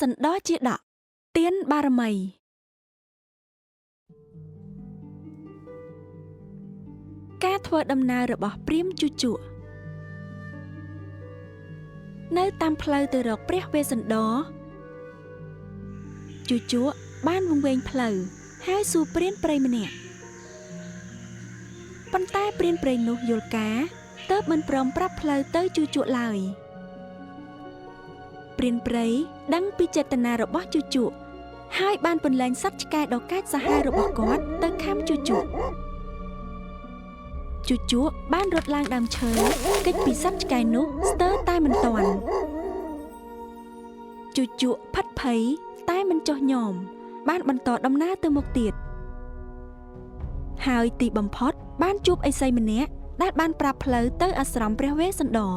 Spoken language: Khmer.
សន្តរជាដកទានបារមីការធ្វើដំណើររបស់ព្រាហ្មណ៍ជូជកនៅតាមផ្លូវទៅរកព្រះវេស្សន្តរជូជកបានវង្វេងផ្លូវហើយសួរព្រានព្រៃម្នាក់ប៉ុន្តែព្រានព្រៃនោះយល់ការទើបមិនព្រមប្រាប់ផ្លូវទៅជូជកឡើយព្រានព្រៃដឹងពីចេតនារបស់ជូជកហើយបានពន្លែងសត្វឆ្កែដ៏កាចសាហាវរបស់គាត់ទៅខាំជូជកបានរត់ឡើងដើមឈើគេចពីសត្វឆ្កែនោះស្ទើរតែមិនទាន់ជូជកផិតភ័យតែមិនចុះញោមបានបន្តដំណើរទៅមុខទៀតហើយទីបំផុតបានជួបឥសីម្នាក់ដែលបានប្រាប់ផ្លូវទៅអាស្រមព្រះវេស្សន្តរ